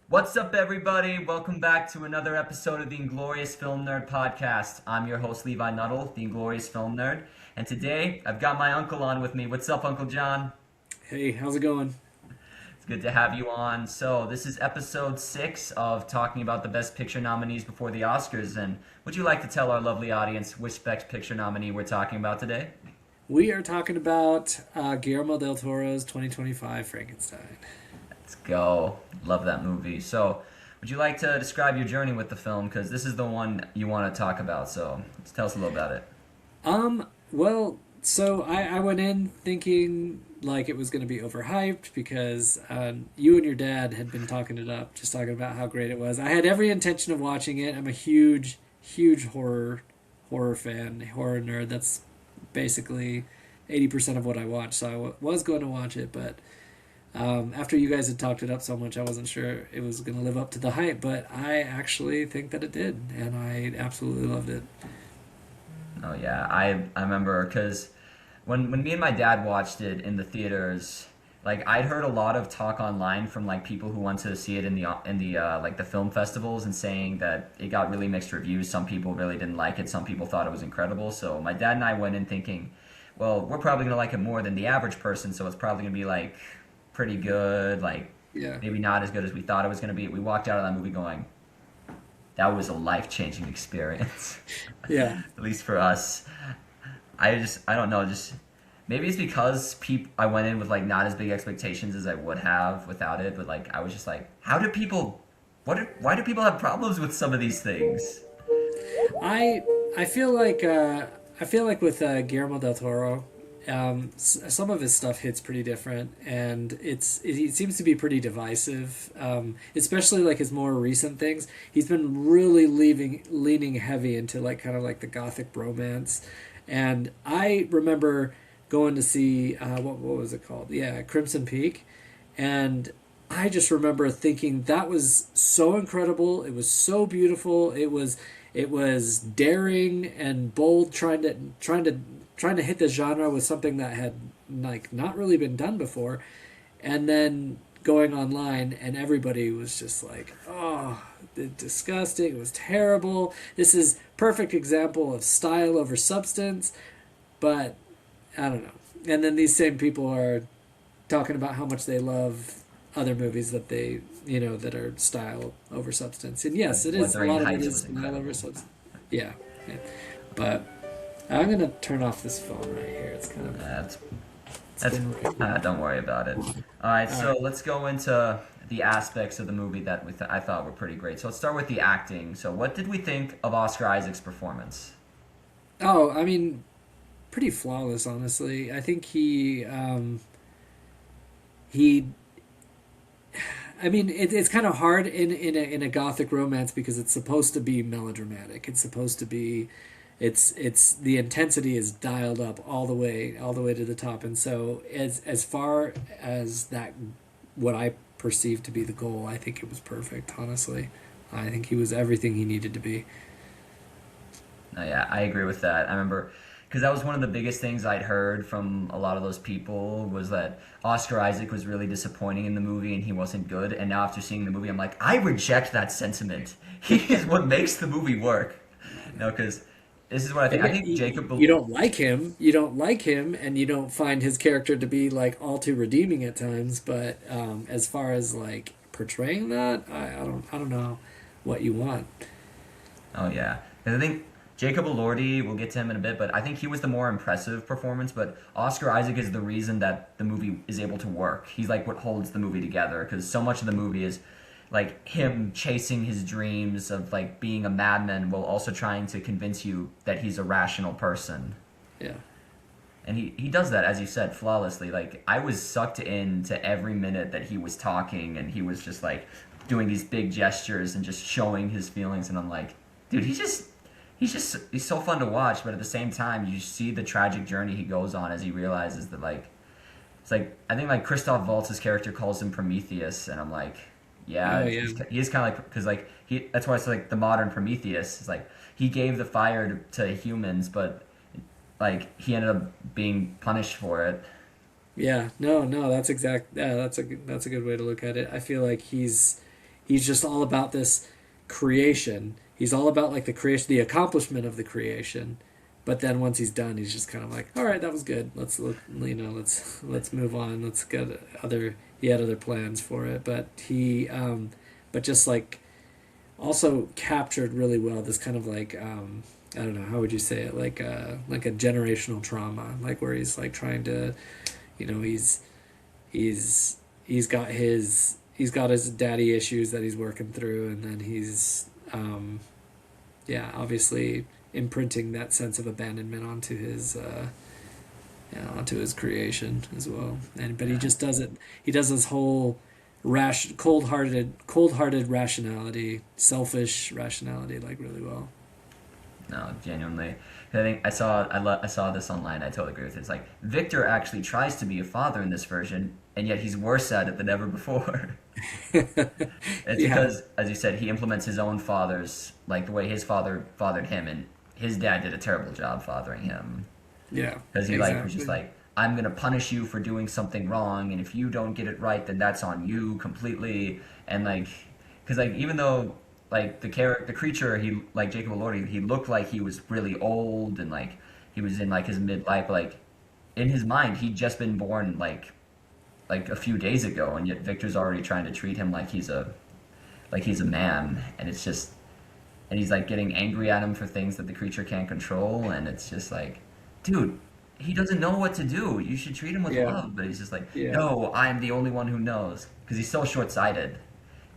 What's up, everybody? Welcome back to another episode of the Inglorious Film Nerd Podcast. I'm your host, Levi Nuttall, the Inglorious Film Nerd, and today I've got my uncle on with me. What's up, Uncle John? Hey, how's it going? It's good to have you on. So, this is episode 6 of talking about the Best Picture nominees before the Oscars. And would you like to tell our lovely audience which Best Picture nominee we're talking about today? We are talking about Guillermo del Toro's 2025 Frankenstein. Let's go. Love that movie. So, would you like to describe your journey with the film? Because this is the one you want to talk about. So, let's tell us a little about it. I went in thinking like it was going to be overhyped because you and your dad had been talking it up, just talking about how great it was. I had every intention of watching it. I'm a huge horror fan, horror nerd. That's basically 80% of what I watch. So was going to watch it, but after you guys had talked it up so much, I wasn't sure it was going to live up to the hype, but I actually think that it did, and I absolutely loved it. Oh yeah, I remember because when me and my dad watched it in the theaters, like I'd heard a lot of talk online from like people who went to see it in the like the film festivals and saying that it got really mixed reviews. Some people really didn't like it. Some people thought it was incredible. So my dad and I went in thinking, well, we're probably gonna like it more than the average person. So it's probably gonna be like pretty good, like Yeah. maybe not as good as we thought it was gonna be. We walked out of that movie going, that was a life changing experience. Yeah. At least for us. I don't know, just maybe it's because I went in with like not as big expectations as I would have without it, but like I was just like, how do people why do people have problems with some of these things? I I feel like with Guillermo del Toro, some of his stuff hits pretty different, and it seems to be pretty divisive. Especially like his more recent things, he's been really leaning heavy into like kind of like the gothic romance, and I remember going to see what was it called? Yeah, Crimson Peak, and I just remember thinking that was so incredible. It was so beautiful. It was daring and bold, trying to hit the genre with something that had like not really been done before, and then going online and everybody was just like, "Oh, disgusting! It was terrible. This is perfect example of style over substance." But I don't know. And then these same people are talking about how much they love other movies that that are style over substance. And Like yes, it is a Wuthering lot of it Heights is was style over incredible. substance. Yeah, yeah. But I'm gonna turn off this phone right here. That's It's that's been ringing. don't worry about it. All right, All so right. let's go into the aspects of the movie that I thought were pretty great. So let's start with the acting. So what did we think of Oscar Isaac's performance? Oh, I mean, pretty flawless, honestly. I think he. I mean, it's kind of hard in a gothic romance because it's supposed to be melodramatic. It's supposed to be, it's the intensity is dialed up all the way to the top. And so as far as that, what I perceive to be the goal, I think it was perfect. Honestly, I think he was everything he needed to be. No, yeah, I agree with that. I remember because that was one of the biggest things I'd heard from a lot of those people was that Oscar Isaac was really disappointing in the movie and he wasn't good. And now after seeing the movie, I'm like, I reject that sentiment. He is what makes the movie work. No, because this is what I But think. I yeah, think Jacob. you don't like him. You don't like him, and you don't find his character to be like all too redeeming at times. But as far as like portraying that, I don't know what you want. Oh yeah, 'cause I think Jacob Elordi. We'll get to him in a bit, but I think he was the more impressive performance. But Oscar Isaac is the reason that the movie is able to work. He's like what holds the movie together because so much of the movie is like him chasing his dreams of like being a madman while also trying to convince you that he's a rational person. Yeah, And he does that, as you said, flawlessly. Like I was sucked into every minute that he was talking and he was just like doing these big gestures and just showing his feelings and I'm like, dude, he's so fun to watch, but at the same time you see the tragic journey he goes on as he realizes that like it's like I think like Christoph Waltz's character calls him Prometheus and I'm like, oh yeah, yeah, he's kind of like because like he that's why it's like the modern Prometheus. It's like he gave the fire to humans, but like he ended up being punished for it. yeah. No, no, that's exact. Yeah, that's a good way to look at it. I feel like he's just all about this creation. He's all about like the creation, the accomplishment of the creation. But then once he's done, he's just kind of like, all right, that was good. Let's look, let's move on. Let's get other. He had other plans for it, but but just like also captured really well this kind of like I don't know how would you say it like a generational trauma, like where he's like trying to, he's he's got his daddy issues that he's working through, and then he's yeah, obviously imprinting that sense of abandonment onto his yeah, onto his creation as well. And but he Yeah. just does it. He does this whole cold-hearted rationality, selfish rationality, like really well. No, genuinely. I think I saw this online. I totally agree with it. It's like Victor actually tries to be a father in this version, and yet he's worse at it than ever before. It's Yeah, because, as you said, he implements his own father's, like the way his father fathered him, and his dad did a terrible job fathering him. yeah, Because he like was just exactly. like, I'm gonna punish you for doing something wrong, and if you don't get it right, then that's on you completely. And like, because like even though like the creature, he like Jacob Elordi, he looked like he was really old and like he was in like his midlife, like in his mind he'd just been born like a few days ago, and yet Victor's already trying to treat him like he's a man, and it's just and he's like getting angry at him for things that the creature can't control, and it's just like, dude, he doesn't know what to do. You should treat him with Yeah, love, but he's just like, yeah, no, I'm the only one who knows, because he's so short-sighted.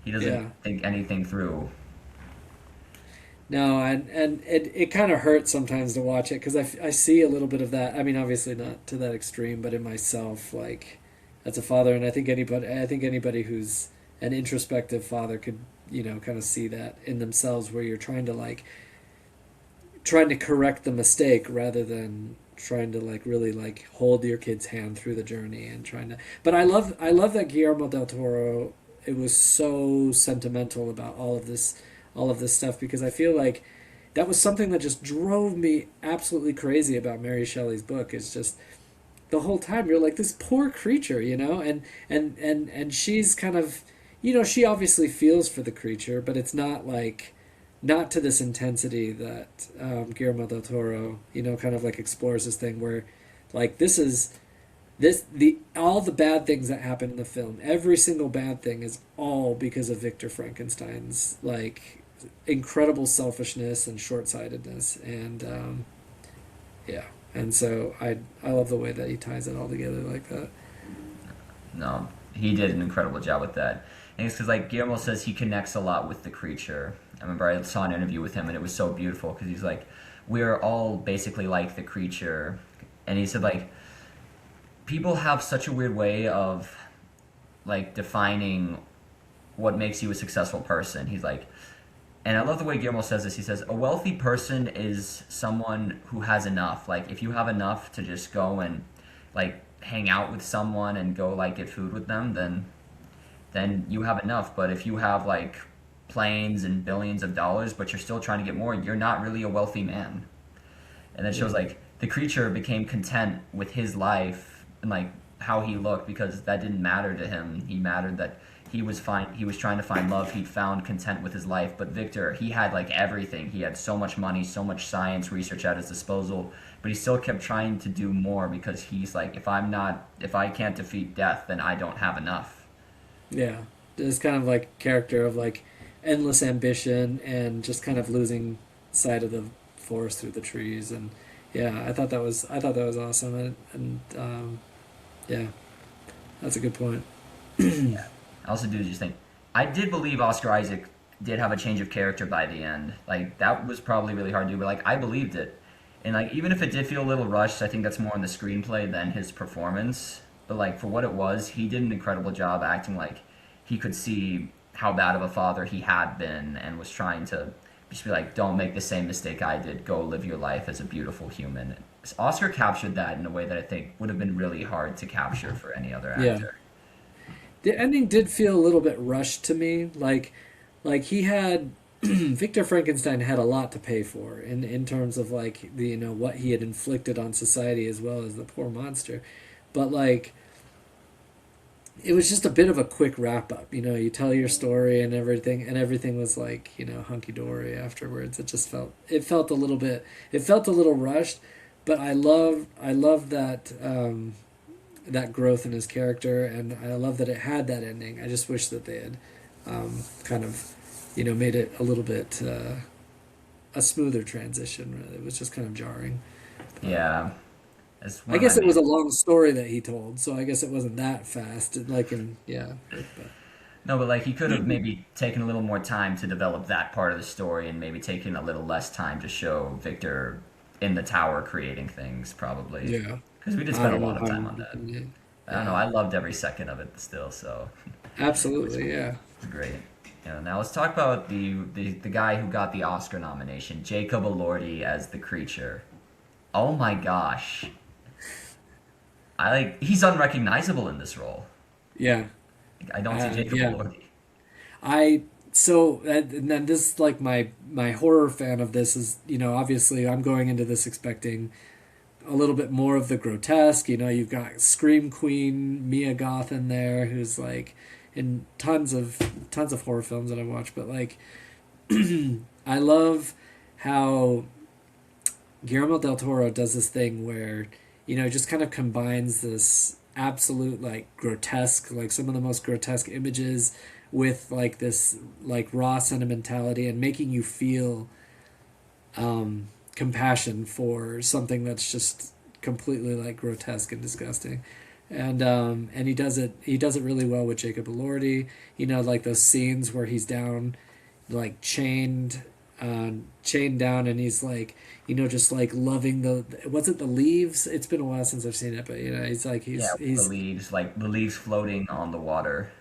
He doesn't yeah. think anything through. No, and it kind of hurts sometimes to watch it because I see a little bit of that. I mean, obviously not to that extreme, but in myself, like as a father, and I think anybody who's an introspective father could, kind of see that in themselves, where you're trying to correct the mistake rather than trying to like really like hold your kid's hand through the journey and trying to. But I love that Guillermo del Toro. It was so sentimental about all of this stuff because I feel like that was something that just drove me absolutely crazy about Mary Shelley's book. Is just the whole time you're like this poor creature, and she's kind of, she obviously feels for the creature, but it's not like not to this intensity that Guillermo del Toro, kind of like explores this thing where, like, the all the bad things that happen in the film, every single bad thing is all because of Victor Frankenstein's like incredible selfishness and short sightedness, and yeah, and so I love the way that he ties it all together like that. No, he did an incredible job with that. And it's because like Guillermo says he connects a lot with the creature. I remember I saw an interview with him and it was so beautiful because he's like, we're all basically like the creature, and he said like people have such a weird way of like defining what makes you a successful person. He's like, and I love the way Guillermo says this. He says, a wealthy person is someone who has enough. Like, if you have enough to just go and, like, hang out with someone and go, like, get food with them, then you have enough. But if you have, like, planes and billions of dollars, but you're still trying to get more, you're not really a wealthy man. And that shows Yeah, like the creature became content with his life and like how he looked because that didn't matter to him. He mattered that he was fine. He was trying to find love. He'd found content with his life. But Victor, he had like everything. He had so much money, so much science research at his disposal, but he still kept trying to do more because he's like, if I can't defeat death, then I don't have enough. yeah. This kind of like character of like endless ambition and just kind of losing sight of the forest through the trees, and yeah, I thought that was awesome, and yeah, that's a good point. Yeah. I also do just think I did believe Oscar Isaac did have a change of character by the end. Like that was probably really hard to do, but like I believed it. And like even if it did feel a little rushed, I think that's more in the screenplay than his performance. But like for what it was, he did an incredible job acting like he could see how bad of a father he had been and was trying to just be like, don't make the same mistake I did. Go live your life as a beautiful human. Oscar captured that in a way that I think would have been really hard to capture for any other Yeah, actor. the ending did feel a little bit rushed to me. Like he had Victor Frankenstein had a lot to pay for in terms of like the what he had inflicted on society as well as the poor monster, but like it was just a bit of a quick wrap up. You know, you tell your story and everything was like, you know, hunky dory afterwards. It felt a little bit, it felt a little rushed, but I love that that growth in his character, and I love that it had that ending. I just wish that they had kind of, you know, made it a little bit a smoother transition. It was just kind of jarring. But Yeah, it's one I of my guess it was main. a long story that he told, so I guess it wasn't that fast. Like in yeah, but No, but like he could have maybe taken a little more time to develop that part of the story, and maybe taken a little less time to show Victor in the tower creating things, probably. yeah, Because we did I spend a don't know lot of how time you on that. did it. I don't know. Yeah, I loved every second of it still, so it was absolutely, yeah, great. Now let's talk about the guy who got the Oscar nomination, Jacob Elordi as the creature. Oh my gosh, he's unrecognizable in this role. yeah, I don't see Jacob yeah. Elordi. I so and then this like my horror fan of this is, you know, obviously I'm going into this expecting a little bit more of the grotesque. You know, you've got Scream Queen Mia Goth in there, who's like in tons of horror films that I watch. But like, I love how Guillermo del Toro does this thing where, you know, just kind of combines this absolute like grotesque, like some of the most grotesque images with like this like raw sentimentality and making you feel compassion for something that's just completely like grotesque and disgusting. And he does it really well with Jacob Elordi. You know, like those scenes where he's down, like chained down, and he's like, you know, just like loving the was it the leaves? It's been a while since I've seen it, but you know, he's like Yeah, like the leaves floating on the water.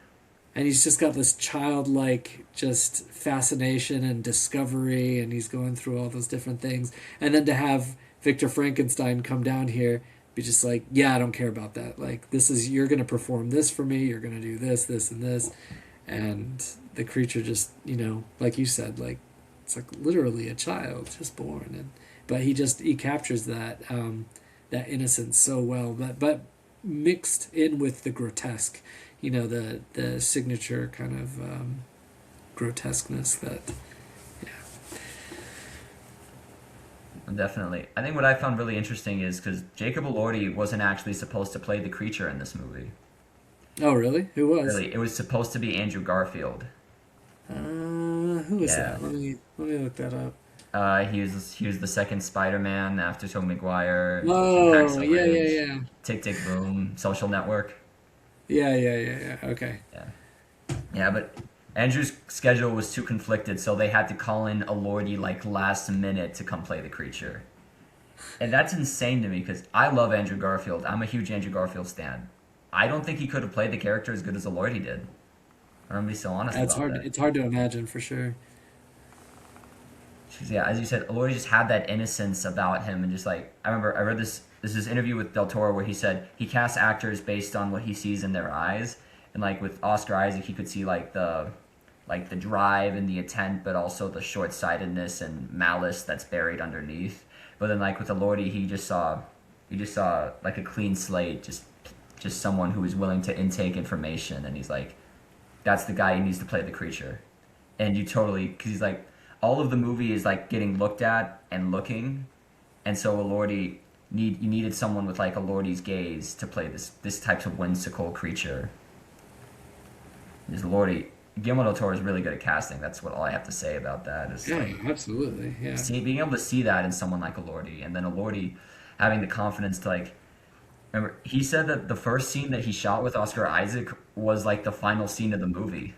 and he's just got this childlike just fascination and discovery, and he's going through all those different things, and then to have Victor Frankenstein come down here, be just like, yeah, I don't care about that, like this is, you're gonna perform this for me, you're gonna do this and this. And the creature just, you know, like you said, like it's like literally a child just born, and but he captures that that innocence so well, but mixed in with the grotesque, you know, the signature kind of grotesqueness that yeah. Definitely. I think what I found really interesting is because Jacob Elordi wasn't actually supposed to play the creature in this movie. Oh really, who was Really, it was supposed to be Andrew Garfield. who was Yeah. that, let me look that up. He was the second Spider-Man after Tobey Maguire, Oh Hacksaw yeah, Ridge, yeah, yeah, Tick Tick Boom, Social Network. yeah, okay. Yeah. Yeah, but Andrew's schedule was too conflicted, so they had to call in Elordi like last minute to come play the creature. And that's insane to me because I love Andrew Garfield. I'm a huge Andrew Garfield stan. I don't think he could have played the character as good as Elordi did. I'm gonna be so honest It's about hard, that. it's hard to imagine for sure. 'Cause, yeah, as you said, Elordi just had that innocence about him, and just like I remember, I read this interview with Del Toro where he said he casts actors based on what he sees in their eyes, and like with Oscar Isaac, he could see like the drive and the intent, but also the short sightedness and malice that's buried underneath. But then like with Elordi, he just saw like a clean slate, just someone who is willing to intake information, and he's like, that's the guy who needs to play the creature. And you totally, because he's like, all of the movie is like getting looked at and looking, and so Elordi you needed someone with like Elordi's gaze to play this type of whimsical creature. This Elordi, Guillermo del Toro is really good at casting. That's what all I have to say about that. Is Yeah, like absolutely. Yeah. being able to see that in someone like Elordi, and then Elordi having the confidence to like. Remember, he said that the first scene that he shot with Oscar Isaac was like the final scene of the movie.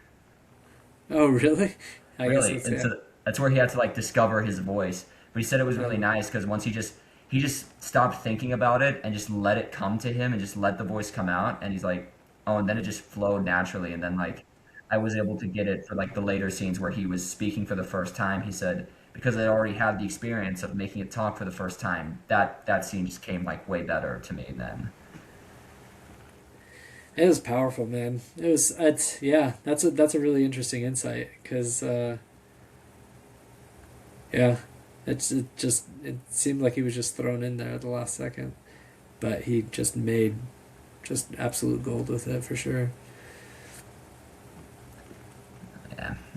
Oh, really? I guess Really, it's and yeah. so that's where he had to like discover his voice. But he said it was really Um, nice because once he just stopped thinking about it and just let it come to him and just let the voice come out, and he's like, oh, and then it just flowed naturally, and then like I was able to get it for like the later scenes where he was speaking for the first time. He said because I already had the experience of making it talk for the first time, that scene just came like way better to me then. it was powerful, man. It's yeah. That's a really interesting insight because yeah, it seemed like he was just thrown in there at the last second, but he just made just absolute gold with it for sure.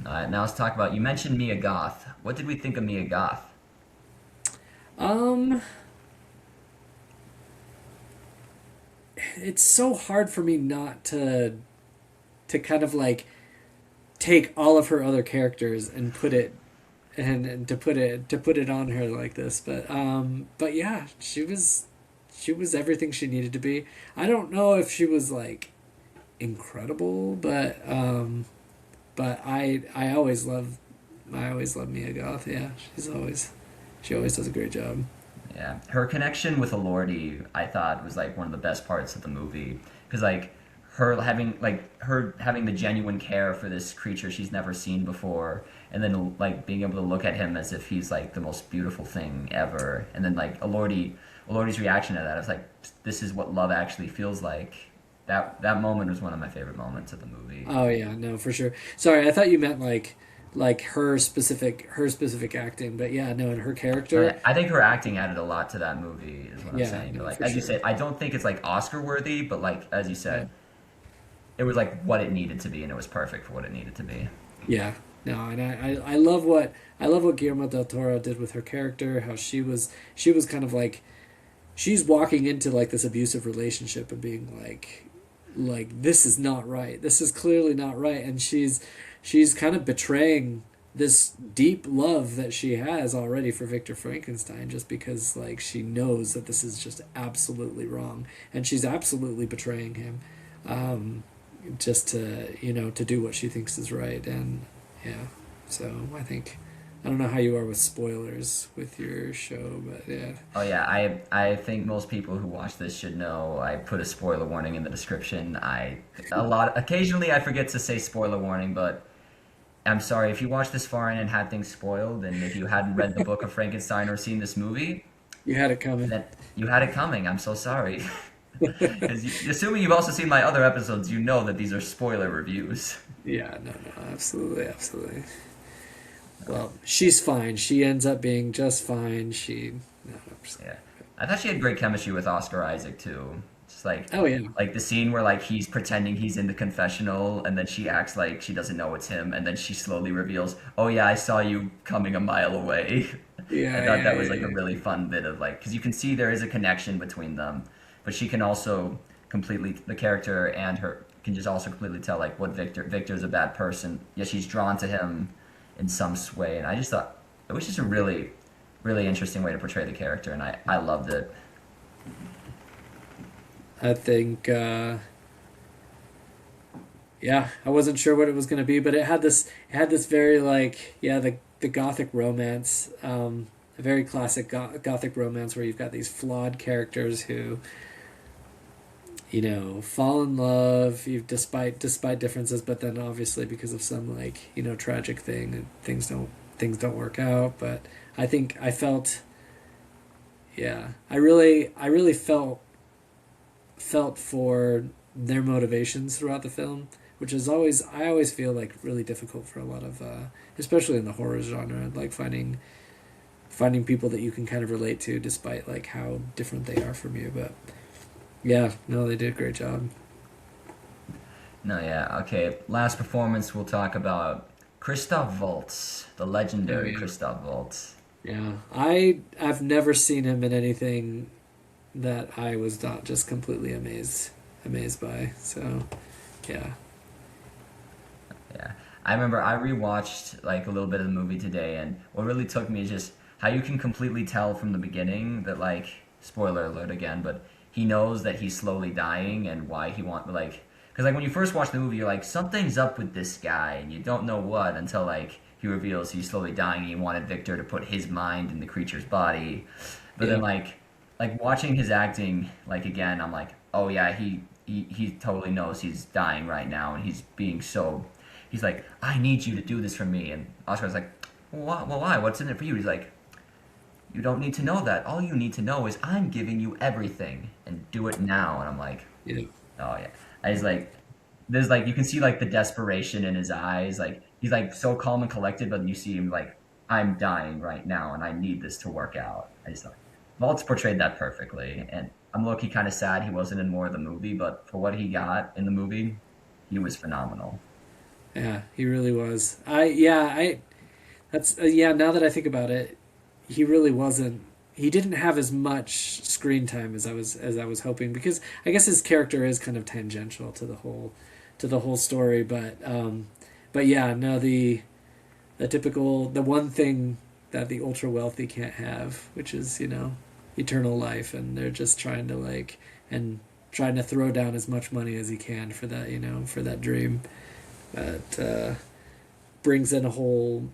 All right, now let's talk about. You mentioned Mia Goth. What did we think of Mia Goth? Um, it's so hard for me not to kind of like take all of her other characters and put it and to put it on her like this. But yeah, she was everything she needed to be. I don't know if she was like incredible, but I always love Mia Goth. Yeah, she always does a great job. Yeah, her connection with Elordi, I thought was like one of the best parts of the movie because her having the genuine care for this creature she's never seen before, and then like being able to look at him as if he's like the most beautiful thing ever, and then like Elordi's reaction to that, I was like, this is what love actually feels like. That moment was one of my favorite moments of the movie. Oh yeah, no, for sure. Sorry, I thought you meant like her specific acting, but yeah, no, and her character. I think her acting added a lot to that movie, is what I'm Yeah, saying. But no, like for as you sure. said, I don't think it's like Oscar worthy, but like as you Yeah. said, it was like what it needed to be, and it was perfect for what it needed to be. Yeah. No, and I love what Guillermo del Toro did with her character, how she was kind of like she's walking into like this abusive relationship and being like this is not right. This is clearly not right, and she's kind of betraying this deep love that she has already for Victor Frankenstein just because like she knows that this is just absolutely wrong and she's absolutely betraying him just to to do what she thinks is right. And yeah, so I don't know how you are with spoilers with your show, but yeah. Oh yeah, I think most people who watch this should know I put a spoiler warning in the description. Occasionally I forget to say spoiler warning, but I'm sorry if you watched this far in and had things spoiled, and if you hadn't read the book of Frankenstein or seen this movie, You had it coming. then you had it coming. I'm so sorry. 'Cause assuming you've also seen my other episodes, you know that these are spoiler reviews. Yeah, no, no, absolutely, absolutely. Well, she's fine. She ends up being just fine. She no, no, Yeah, I thought she had great chemistry with Oscar Isaac too. Just oh yeah, like the scene where like he's pretending he's in the confessional, and then she acts like she doesn't know it's him, and then she slowly reveals, "Oh yeah, I saw you coming a mile away." I yeah, thought yeah, that was yeah, like a yeah. really fun bit of like because you can see there is a connection between them, but she can also completely the character and her can just also completely tell like what Victor's a bad person. Yet she's drawn to him in some way, and I just thought it was just a really interesting way to portray the character, and I loved it. I think yeah, I wasn't sure what it was going to be, but it had this very like yeah the gothic romance, a very classic gothic romance where you've got these flawed characters who fall in love despite differences, but then obviously because of some like tragic thing things don't work out. But I think I felt yeah I really felt for their motivations throughout the film, which is always I always feel like really difficult for a lot of especially in the horror genre, like finding people that you can kind of relate to despite like how different they are from you. But yeah, no, they did a great job. No, yeah, okay. Last performance we'll talk about Christoph Waltz, the Oh legendary yeah. Christoph Waltz. Yeah, I've never seen him in anything that I was not just completely amazed by. So yeah, Yeah, I remember I rewatched like a little bit of the movie today, and what really took me is just how you can completely tell from the beginning that like spoiler alert again, but he knows that he's slowly dying and why he want like because like when you first watch the movie, you're like something's up with this guy, and you don't know what until like he reveals he's slowly dying. And he wanted Victor to put his mind in the creature's body, but then yeah, like watching his acting like again, I'm like oh yeah he totally knows he's dying right now, and he's being so he's like, I need you to do this for me. And Oscar's like, well, why? What's in it for you? He's like, you don't need to know that. All you need to know is I'm giving you everything and do it now. And I'm like, yeah, oh yeah. I was like, there's like, you can see like the desperation in his eyes. Like, he's like so calm and collected, but you see him like, I'm dying right now and I need this to work out. I just thought, Waltz portrayed that perfectly. And I'm low-key kind of sad he wasn't in more of the movie, but for what he got in the movie, he was phenomenal. Yeah, he really was. I that's yeah. Now that I think about it, he really wasn't. He didn't have as much screen time as I was hoping because I guess his character is kind of tangential to the whole story. But yeah, no the typical the one thing that the ultra wealthy can't have, which is eternal life, and they're just trying to and trying to throw down as much money as he can for that for that dream. But brings in a whole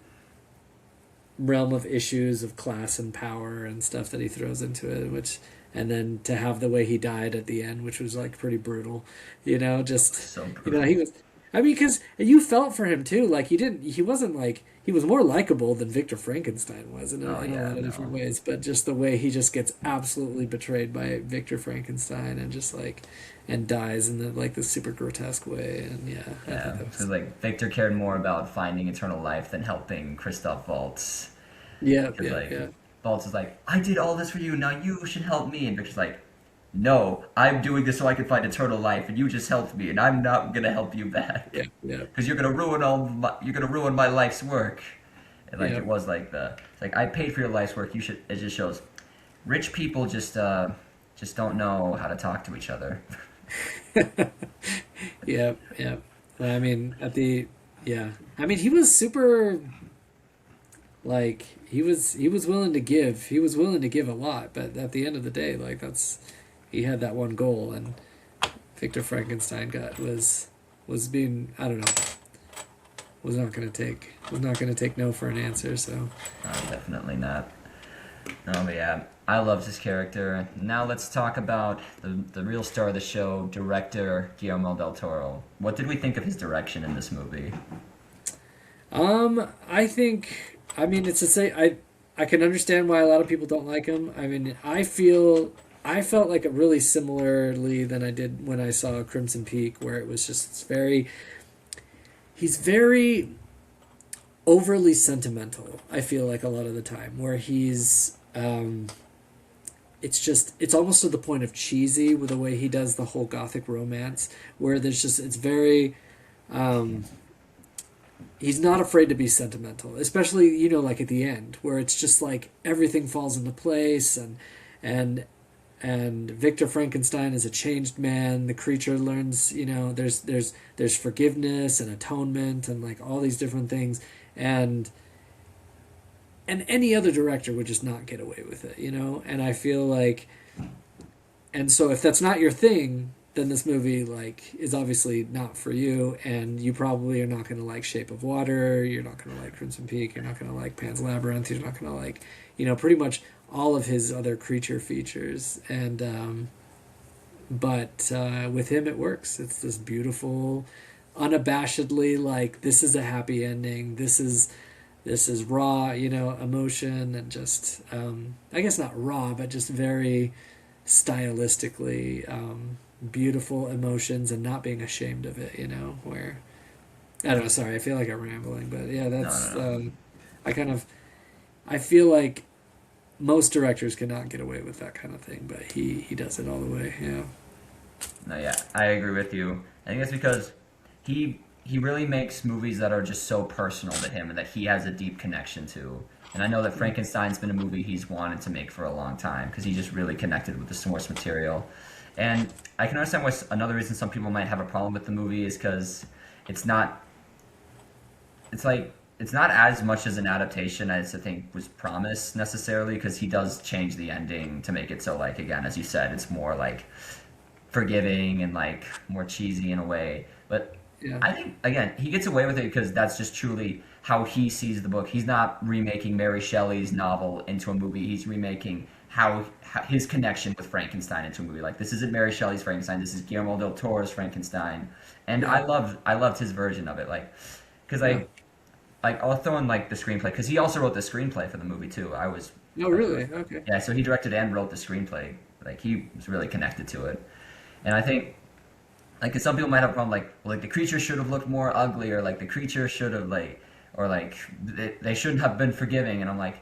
realm of issues of class and power and stuff that he throws into it, which and then to have the way he died at the end, which was like pretty brutal, just So he brutal. was. I mean, because you felt for him too. Like he wasn't like he was more likable than Victor Frankenstein was Oh in a yeah, lot of different no. ways. But just the way he just gets absolutely betrayed by Victor Frankenstein and just and dies in the super grotesque way. And yeah, I thought Yeah, that because was like Victor cared more about finding eternal life than helping Christoph Waltz. yeah, Because yeah, like yeah, Waltz is like, I did all this for you, now you should help me, and Victor's like, no, I'm doing this so I can find eternal life, and you just helped me, and I'm not gonna help you back, yeah, yeah, because you're gonna ruin my life's work. And like yeah. it was like it's like I paid for your life's work. You should. It just shows rich people just don't know how to talk to each other. Yeah, yeah. Well, I mean, yeah. I mean, he was super he was willing to give. He was willing to give a lot, but at the end of the day, he had that one goal, and Victor Frankenstein got was being I don't know was not gonna take no for an answer. So Definitely not. No, but yeah, I loved his character. Now let's talk about the real star of the show, director Guillermo del Toro. What did we think of his direction in this movie? I think I mean it's to say I can understand why a lot of people don't like him. I mean I felt like it really similarly than I did when I saw Crimson Peak, where it was just very he's very overly sentimental. I feel like a lot of the time where it's almost to the point of cheesy with the way he does the whole gothic romance, where there's just it's very um, he's not afraid to be sentimental, especially like at the end where it's just like everything falls into place and and Victor Frankenstein is a changed man. The creature learns, there's forgiveness and atonement and like all these different things, and any other director would just not get away with it, And I feel like, and so if that's not your thing, then this movie is obviously not for you, and you probably are not going to like Shape of Water. You're not going to like Crimson Peak. You're not going to like Pan's Labyrinth. You're not going to like, pretty much all of his other creature features. And but with him, it works. It's this beautiful, unabashedly this is a happy ending. This is raw, emotion and just I guess not raw, but just very stylistically beautiful emotions and not being ashamed of it, where I don't know, sorry, I feel like I'm rambling, but yeah, No, that's no, no. I kind of I feel like most directors cannot get away with that kind of thing, but he does it all the way, yeah. No, yeah, I agree with you. I think it's because he really makes movies that are just so personal to him and that he has a deep connection to. And I know that Frankenstein's been a movie he's wanted to make for a long time because he just really connected with the source material. And I can understand why another reason some people might have a problem with the movie is because it's not it's not as much as an adaptation as I think was promised necessarily because he does change the ending to make it so like again as you said it's more like forgiving and like more cheesy in a way. But Yeah. I think again he gets away with it because that's just truly how he sees the book. He's not remaking Mary Shelley's novel into a movie. He's remaking how his connection with Frankenstein into a movie. Like this isn't Mary Shelley's Frankenstein. This is Guillermo del Toro's Frankenstein, and Yeah. I loved his version of it. Like because Yeah. I'll throw in like the screenplay because he also wrote the screenplay for the movie too. Oh, I really? was Okay. yeah. So he directed and wrote the screenplay. Like he was really connected to it. And I think, like, 'cause some people might have a problem, like the creature should have looked more ugly, or like the creature should have or like they shouldn't have been forgiving. And I'm like,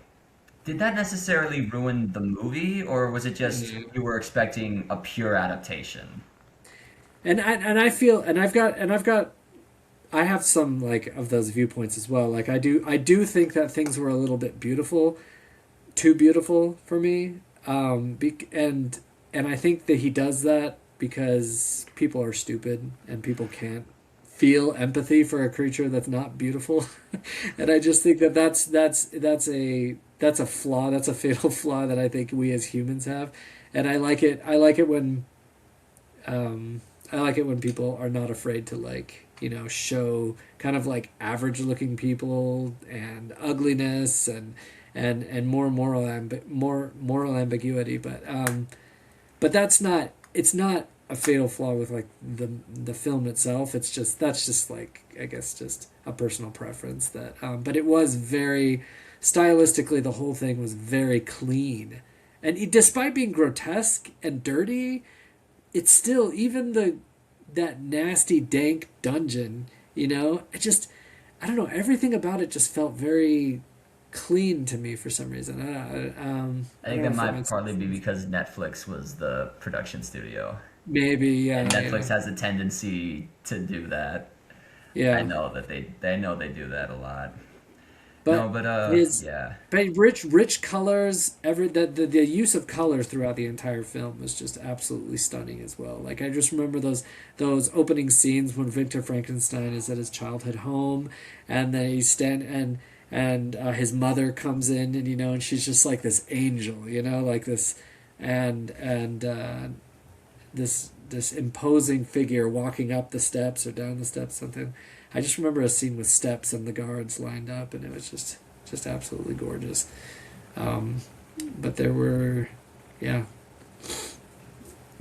did that necessarily ruin the movie, or was it just Yeah. you were expecting a pure adaptation? And I feel and I've got I have some like of those viewpoints as well. Like I do think that things were a little bit beautiful, too beautiful for me. And I think that he does that because people are stupid and people can't feel empathy for a creature that's not beautiful. And I just think that that's a flaw. That's a fatal flaw that I think we as humans have. And I like it. I like it when people are not afraid to like show kind of like average looking people and ugliness and more moral ambiguity. But that's not it's not a fatal flaw with like the film itself. It's just that's just like I guess just a personal preference that. But it was very stylistically the whole thing was very clean, and despite being grotesque and dirty, it's still even that nasty dank dungeon. I don't know, everything about it just felt very clean to me for some reason. I I think don't know that if that might makes partly be sense. because Netflix was the production studio, Maybe, and yeah, Netflix yeah, has a tendency to do that. I yeah. know that they know they do that a lot. No, But but his, yeah, but rich colors, the use of colors throughout the entire film was just absolutely stunning as well. Like I just remember those opening scenes when Victor Frankenstein is at his childhood home, and then he's stand and his mother comes in, and and she's just like this angel, like this, and this imposing figure walking up the steps or down the steps, something. I just remember a scene with steps and the guards lined up, and it was just absolutely gorgeous. Um, but there were, yeah,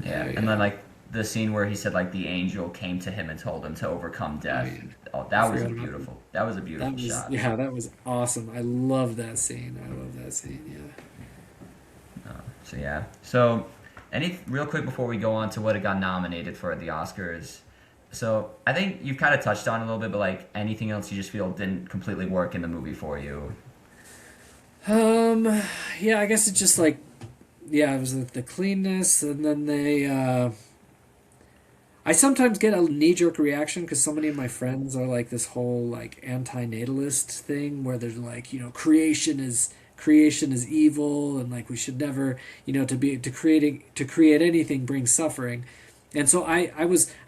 yeah, yeah, and yeah. then like the scene where he said like the angel came to him and told him to overcome Oh death. yeah, Oh, I that was forgot about that. beautiful. That was a That beautiful was shot. yeah, that was awesome. I love that scene. I love that scene. Yeah. So yeah. So any real quick before we go on to what it got nominated for at the Oscars. So I think you've kind of touched on it a little bit, but like anything else you just feel didn't completely work in the movie for you. Um, yeah, I guess it's just like yeah, it was the cleanness, and then I sometimes get a knee jerk reaction because so many of my friends are like this whole like anti-natalist thing where they're like, creation is evil and like we should never, to create anything brings suffering. And so I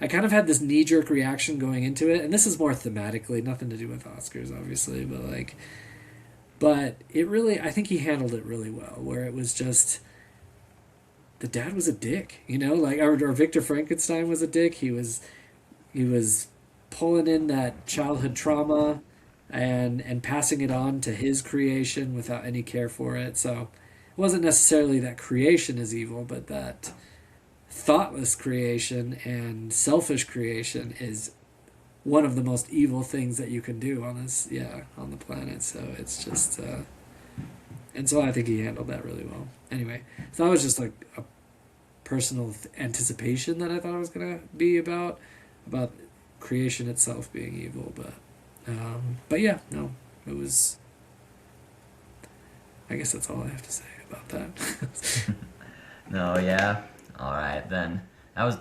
kind of had this knee jerk reaction going into it, and this is more thematically, nothing to do with Oscars, obviously, but it really, I think he handled it really well, where it was just the dad was a dick, like or Victor Frankenstein was a dick. He was pulling in that childhood trauma and passing it on to his creation without any care for it. So it wasn't necessarily that creation is evil, but that thoughtless creation and selfish creation is one of the most evil things that you can do on this on the planet. So it's just and so I think he handled that really well. Anyway, so that was just like a personal anticipation that I thought it was gonna be about creation itself being evil, but yeah, no, it was. I guess that's all I have to say about that. No, yeah. All right, then.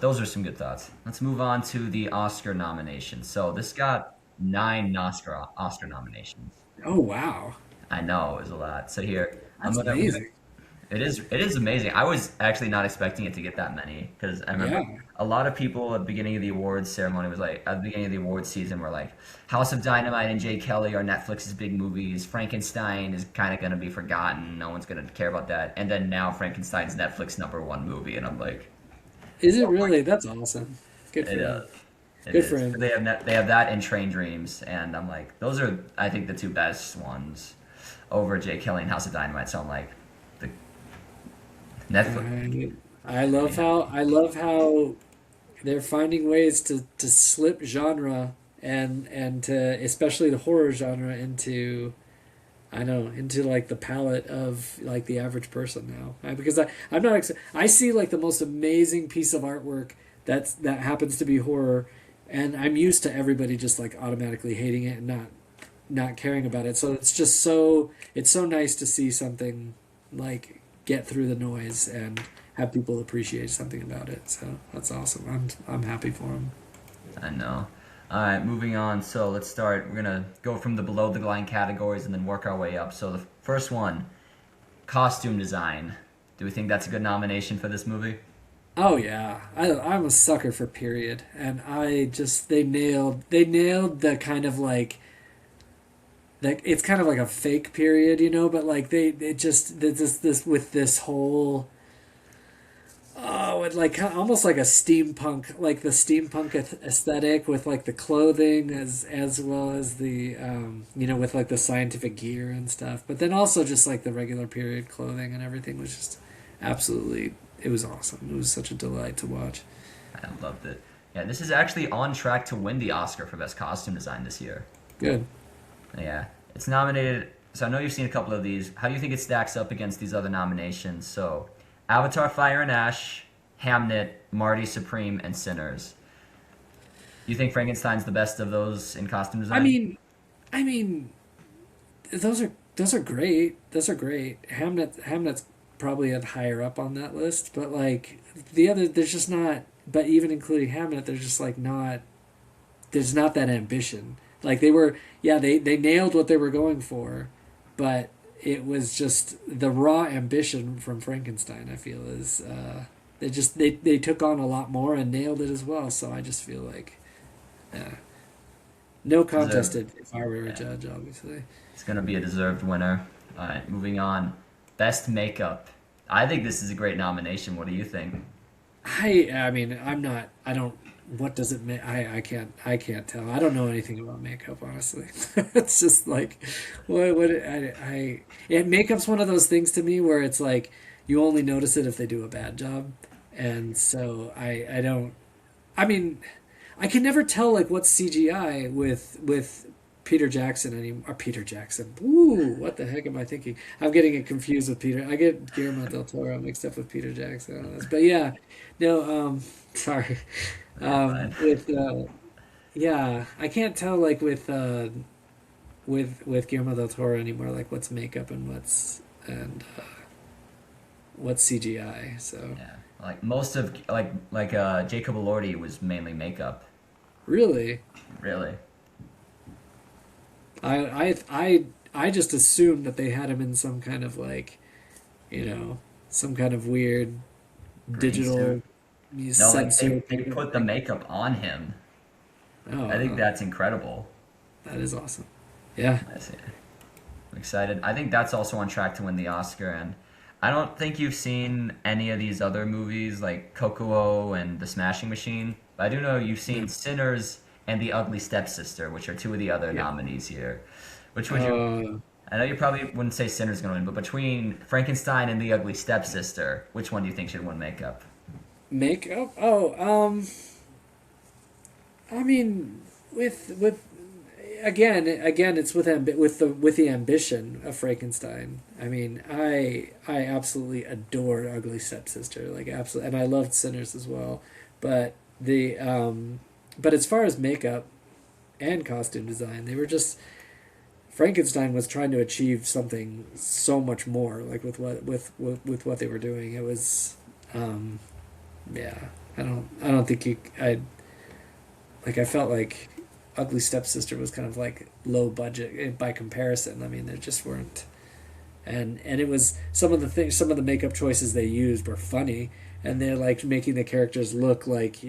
Those are some good thoughts. Let's move on to the Oscar nominations. So this got nine Oscar nominations. Oh wow, I know it was a lot. So here, I'm that's gonna. amazing. It is amazing. I was actually not expecting it to get that many because I remember Yeah, a lot of people at the beginning of the awards ceremony was like at the beginning of the awards season were like House of Dynamite and Jay Kelly are Netflix's big movies. Frankenstein is kind of gonna be forgotten. No one's gonna care about that. And then now Frankenstein's Netflix #1 movie, and I'm like, is it really? That's awesome. Good it for him. is. It Good for is. him. They have that and Train Dreams, and I'm like, those are I think the two best ones over Jay Kelly and House of Dynamite. So I'm like, the Netflix. And I I love mean, how they're finding ways to slip genre and to especially the horror genre into I know into like the palette of like the average person now. Because I'm not I see like the most amazing piece of artwork that happens to be horror, and I'm used to everybody just like automatically hating it and not caring about it. So it's so nice to see something like get through the noise and have people appreciate something about it. So that's awesome. I'm happy for them. I know. All right, moving on. So let's start. We're gonna go from the below the line categories and then work our way up. So the first one, costume design. Do we think that's a good nomination for this movie? Oh yeah, I'm a sucker for period, and I just they nailed the kind of like it's kind of like a fake period, but like they just this with this whole like almost like a steampunk, like the steampunk aesthetic with like the clothing as well as the with like the scientific gear and stuff, but then also just like the regular period clothing and everything was just absolutely it was awesome. It was such a delight to watch. I loved it. Yeah, this is actually on track to win the Oscar for best costume design this year. Good. Yeah, it's nominated. So I know you've seen a couple of these. How do you think it stacks up against these other nominations? So, Avatar: Fire and Ash, Hamnet, Marty Supreme, and Sinners. Do you think Frankenstein's the best of those in costume I design? mean, I mean, those are great. Those are great. Hamnet's probably at higher up on that list, but like the other, there's just not. But even including Hamnet, there's just like not. There's not that ambition. Like they were, yeah, they nailed what they were going for, but it was just the raw ambition from Frankenstein. I feel is they took on a lot more and nailed it as well. So I just feel like, yeah, no contest Deserved. if I were a Yeah, judge, obviously. it's gonna be a deserved winner. All right, moving on. Best makeup. I think this is a great nomination. What do you think? I mean, I'm not. I don't. What does it make? I can't tell. I don't know anything about makeup, honestly. It's just like, what and makeup's one of those things to me where it's like you only notice it if they do a bad job, and so I don't. I mean, I can never tell like what's CGI with Peter Jackson anymore. Or Peter Jackson. Ooh, what the heck am I thinking? I'm getting it confused with Peter. I get Guillermo del Toro mixed up with Peter Jackson on this. But yeah, no. Sorry. You're fine. With yeah, I can't tell like with Guillermo del Toro anymore. Like what's makeup and what's CGI. So Yeah, like most of Jacob Elordi was mainly makeup. really, Really, I just assumed that they had him in some kind of like some kind of weird green suit. digital No, like sensor they makeup put the thing. makeup on him. I think Oh, that's incredible. that is awesome. Yeah. I see. I'm excited. I think that's also on track to win the Oscar, and I don't think you've seen any of these other movies like Kokuo and The Smashing Machine, but I do know you've No. seen Sinners and The Ugly Stepsister, which are two of the other Yeah. nominees here. Which would you? Uh, I know you probably wouldn't say Sinners gonna win, but between Frankenstein and The Ugly Stepsister, which one do you think should win makeup? makeup. Oh, I mean, with again, it's with the ambition of Frankenstein. I mean, I absolutely adore Ugly Stepsister, like absolutely, and I loved Sinners as well. But but as far as makeup and costume design, they were just Frankenstein was trying to achieve something so much more, like with what they were doing. It was, um, yeah. I don't think I felt like Ugly Stepsister was kind of like low budget by comparison. I mean, there just weren't, and it was some of the makeup choices they used were funny, and they're like making the characters look like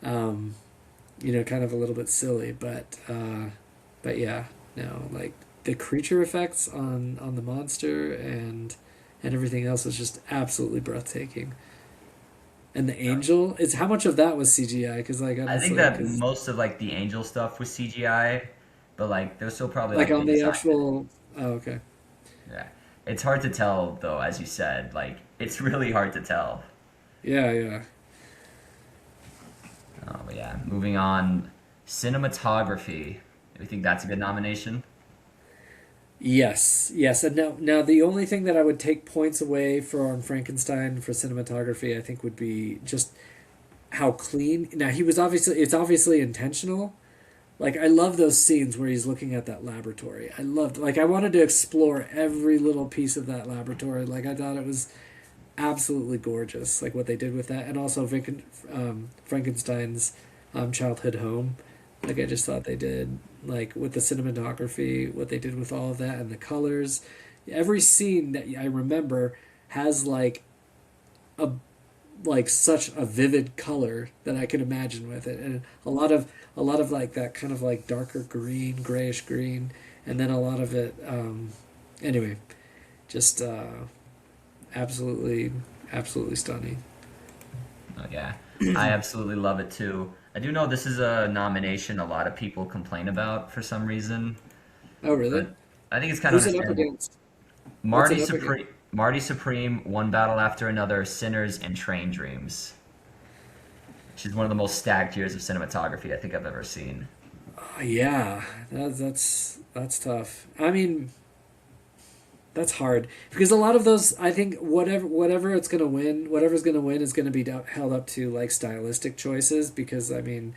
um, kind of a little bit silly, but yeah, no, like the creature effects on the monster and everything else was just absolutely breathtaking. And the angel is how much of that was CGI? Because like I think honestly, that because most of like the angel stuff was CGI, but like there's still probably like like on they the designed it. actual. Oh, okay. Yeah. It's hard to tell though, as you said. Like it's really hard to tell. Yeah, yeah. Oh, but yeah. Moving on, cinematography. Do you think that's a good nomination? Yes, yes. And now the only thing that I would take points away from Frankenstein for cinematography, I think, would be just how clean. Now he was obviously it's obviously intentional. Like I love those scenes where he's looking at that laboratory. I loved like I wanted to explore every little piece of that laboratory. Like I thought it was absolutely gorgeous, like what they did with that, and also Frankenstein's childhood home. Like I just thought they did, like with the cinematography, what they did with all of that and the colors. Every scene that I remember has a such a vivid color that I can imagine with it, and a lot of like that kind of like darker green, grayish green, and then a lot of it. Anyway, just absolutely, absolutely stunning. Oh yeah, I absolutely love it too. I do know this is a nomination a lot of people complain about for some reason, Oh, really? but I think it's kind of Who's it up understandable. against? What's it up against? Marty Supreme, One Battle After Another, Sinners, and Train Dreams. She's one of the most stacked years of cinematography I think I've ever seen. Yeah, that's tough. I mean, that's hard because a lot of those, I think, whatever it's gonna win, whatever's gonna win is gonna be held up to like stylistic choices. Because I mean,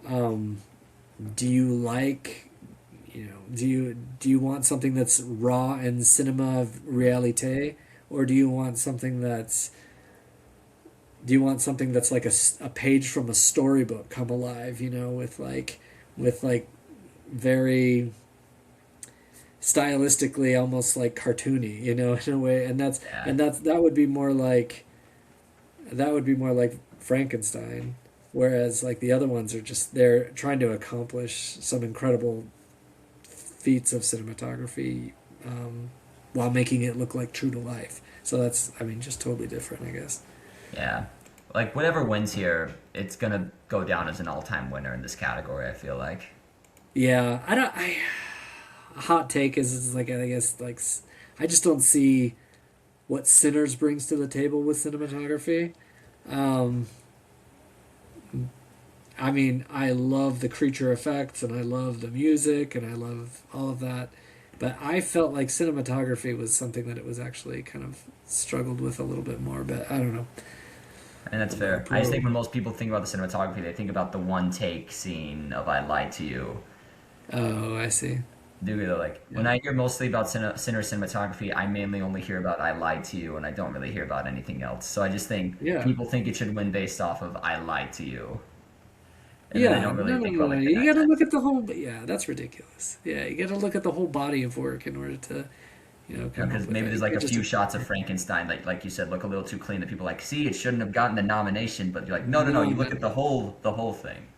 um, do you like, do you want something that's raw and cinema realite, or do you want something that's like a page from a storybook come alive, with like very stylistically almost like cartoony, in a way, and Yeah, that would be more like Frankenstein, whereas like the other ones are just they're trying to accomplish some incredible feats of cinematography, while making it look like true to life. So that's, I mean, just totally different, I guess. yeah. Like whatever wins here, it's gonna go down as an all-time winner in this category. I feel like. Yeah, I don't. I a hot take is like I guess like I just don't see what Sinners brings to the table with cinematography. Um, I mean, I love the creature effects and I love the music and I love all of that, but I felt like cinematography was something that it was actually kind of struggled with a little bit more. But I don't know. And that's I'm not a fair. I just think pro. when most people think about the cinematography, they think about the one take scene of "I Lied to You." Oh, I see. Do you know, like when Yeah. I hear mostly about Sinner cinematography, I mainly only hear about "I Lied to You," and I don't really hear about anything else. So I just think Yeah. people think it should win based off of "I Lied to You," and then they Yeah, don't really no, no, think no, about no. like the You got to nighttime look scene. at the whole. Yeah, that's ridiculous. Yeah, you got to look at the whole body of work in order to, You know, come up because with maybe that. there's You like a can't just few shots of ignore. Frankenstein, like you said, look a little too clean that people are like, see, it shouldn't have gotten the nomination. But you're like, no, no, no. No, You no, look at no, the whole thing.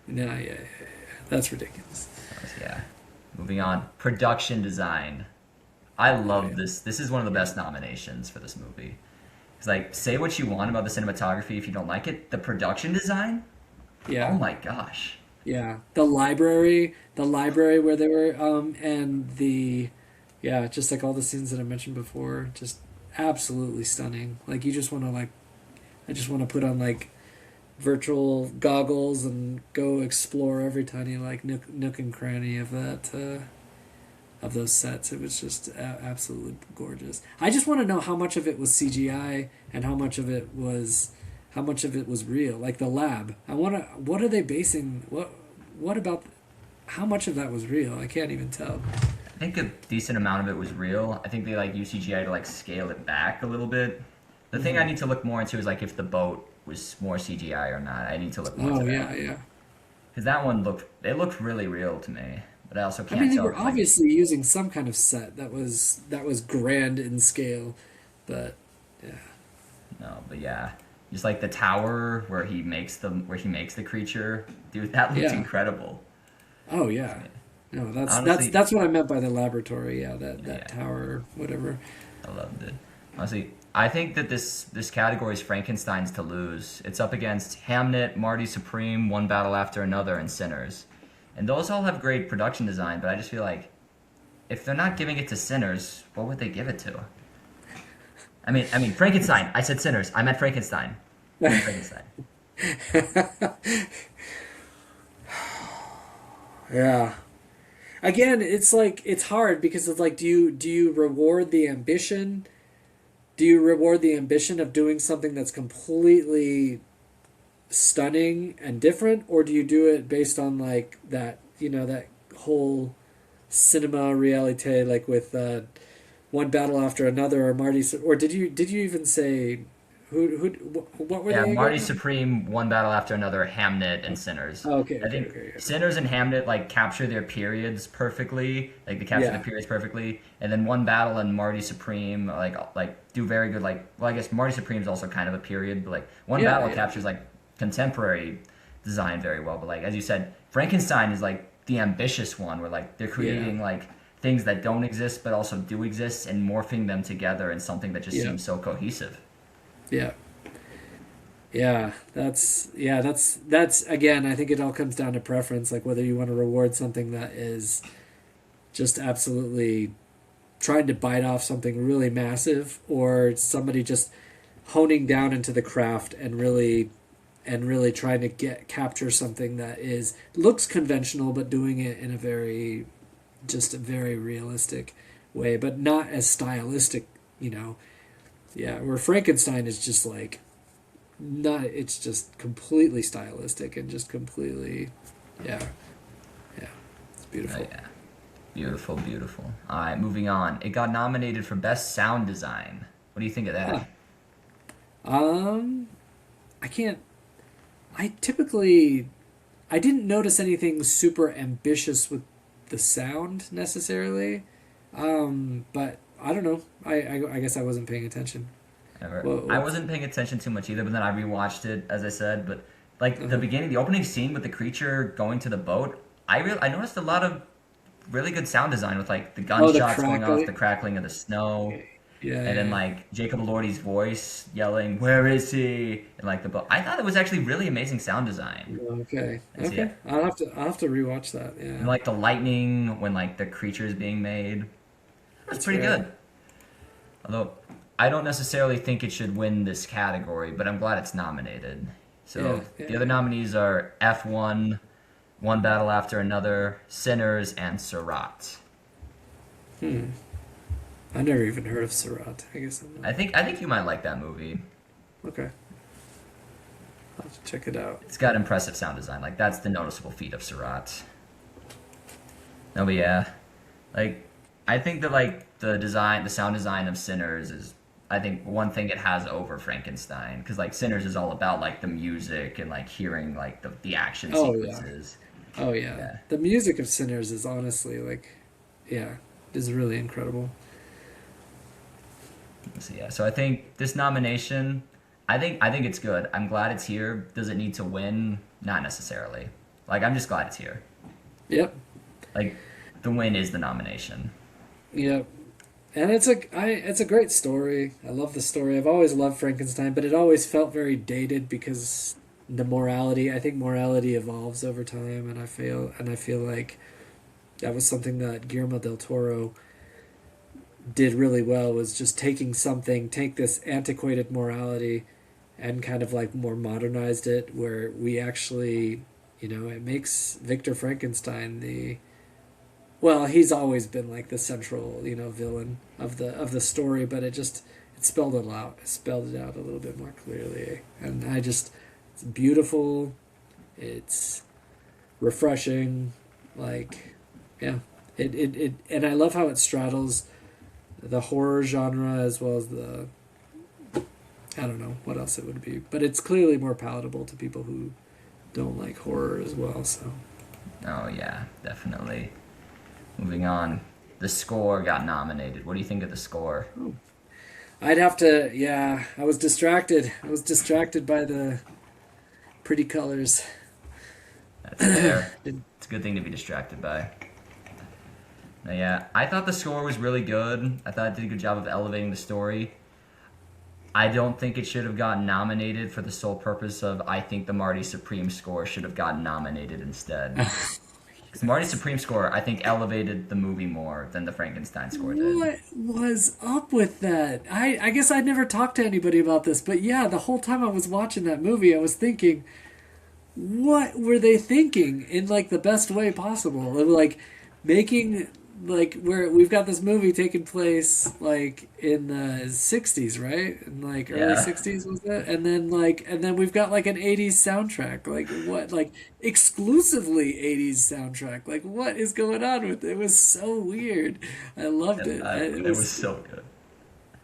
no. Yeah, yeah, yeah. That's ridiculous. Yeah. Moving on, production design. I Oh love yeah, this. This is one of the yeah, best nominations for this movie. It's like, say what you want about the cinematography if you don't like it. The production design? Oh yeah, my gosh. yeah. The library where they were, and yeah, just like all the scenes that I mentioned before, just absolutely stunning. Like you just want to like, I just want to put on like virtual goggles and go explore every tiny like nook and cranny of that, of those sets. It was just absolutely gorgeous. I just want to know how much of it was CGI and how much of it was real. Like the lab. I want to. What are they basing? What about? How much of that was real? I can't even tell. I think a decent amount of it was real. I think they like use CGI to like scale it back a little bit. The thing I Hmm. need to look more into is like if the boat was more CGI or not. I need to look more into Oh that. yeah, yeah. Because that one looked really real to me. But I also I mean, can't they tell were if like obviously using some kind of set that was grand in scale, but yeah, no, but yeah. Just like the tower where he makes the creature, dude, that looked yeah. incredible. Oh yeah. No, Honestly, that's what I meant by the laboratory. Yeah, that yeah, tower, whatever. I loved it. Honestly, I think that this category is Frankenstein's to lose. It's up against Hamnet, Marty Supreme, One Battle After Another, and Sinners. And those all have great production design, but I just feel like if they're not giving it to Sinners, what would they give it to? I mean Frankenstein. I said Sinners. I meant Frankenstein. I meant Frankenstein. Yeah. Again, it's like it's hard because it's like do you reward the ambition? Do you reward the ambition of doing something that's completely stunning and different, or do you do it based on like that, that whole cinema realite, like with one battle after another, or Marty, or did you even say what were Yeah, they Marty again? Supreme, One Battle After Another, Hamnet, and Sinners. Oh, okay, I okay, think okay, okay. Sinners and Hamnet like capture their periods perfectly. Like they capture the Yeah, periods perfectly, and then One Battle and Marty Supreme like do very good. Like, well, I guess Marty Supreme is also kind of a period, but like One yeah, Battle yeah, captures like contemporary design very well. But like as you said, Frankenstein is like the ambitious one, where like they're yeah, creating like things that don't exist but also do exist and morphing them together in something that just yeah, seems so cohesive. yeah. That's again, I think it all comes down to preference, like whether you want to reward something that is just absolutely trying to bite off something really massive, or somebody just honing down into the craft and really trying to get capture something that is looks conventional but doing it in a very just a very realistic way, but not as stylistic, you know. Yeah, where Frankenstein is just like not it's just completely stylistic and just completely yeah, yeah. It's Oh, beautiful. yeah. Beautiful, beautiful. All right, moving on. It got nominated for Best Sound Design. What do you think of that? Huh. Um I can't I typically I didn't notice anything super ambitious with the sound necessarily. But I don't know. I guess I wasn't paying attention. Ever. What I what's wasn't paying attention too much either, but then I rewatched it, as I said. But like the uh-huh. beginning, the opening scene with the creature going to the boat, I noticed a lot of really good sound design with like the Oh, the gunshots going off, the crackling. crackling of the snow, Yeah, yeah, and then yeah. like Jacob Elordi's voice yelling, "Where is he?" and like the boat. I thought it was actually really amazing sound design. Okay. And so yeah, Okay. I'll have to rewatch that. and Yeah. like the lightning when like the creature is being made, it was That's pretty right. good. Although I don't necessarily think it should win this category, but I'm glad it's nominated. Yeah, So yeah, the other yeah. nominees are F1, One Battle After Another, Sinners, and Surat. Hmm. I never even heard of Surat. I guess I'm not. I think you might like that movie. Okay. I'll have to check it out. It's got impressive sound design. Like that's the noticeable feat of Surat. No, but yeah, like I think that like the design, the sound design of Sinners is, I think one thing it has over Frankenstein, because like Sinners is all about like the music and like hearing like the action Oh yeah. sequences. Oh yeah. Yeah. The music of Sinners is honestly like yeah, is really incredible. So yeah, so I think this nomination, I think it's good. I'm glad it's here. Does it need to win? Not necessarily. Like I'm just glad it's here. Yep. Like the win is the nomination. Yep. And it's a great story. I love the story. I've always loved Frankenstein, but it always felt very dated because the morality, I think morality evolves over time, and I feel like that was something that Guillermo del Toro did really well, was just take this antiquated morality and kind of like more modernized it, where we actually, you know, it makes Victor Frankenstein the well, he's always been like the central, you know, villain of the story, but it spelled it out a little bit more clearly, and it's beautiful, it's refreshing, like yeah, and I love how it straddles the horror genre as well as the I don't know what else it would be, but it's clearly more palatable to people who don't like horror as well. So Oh yeah, definitely. Moving on. The score got nominated. What do you think of the score? I'd have to, yeah. I was distracted. I was distracted by the pretty colors. That's fair. It's a good thing to be distracted by. Now, yeah, I thought the score was really good. I thought it did a good job of elevating the story. I don't think it should have gotten nominated for the sole purpose of I think the Marty Supreme score should have gotten nominated instead. Because the Marty Supreme score, I think, elevated the movie more than the Frankenstein score did. What was up with that? I guess I'd never talked to anybody about this, but yeah, the whole time I was watching that movie, I was thinking, what were they thinking in like the best way possible? Like making like where we've got this movie taking place like in the 60s, right? In like early Yeah. 60s was it? And then we've got like an 80s soundtrack. Like what like exclusively 80s soundtrack. Like what is going on with it? It was so weird. I loved it. It It was was so good.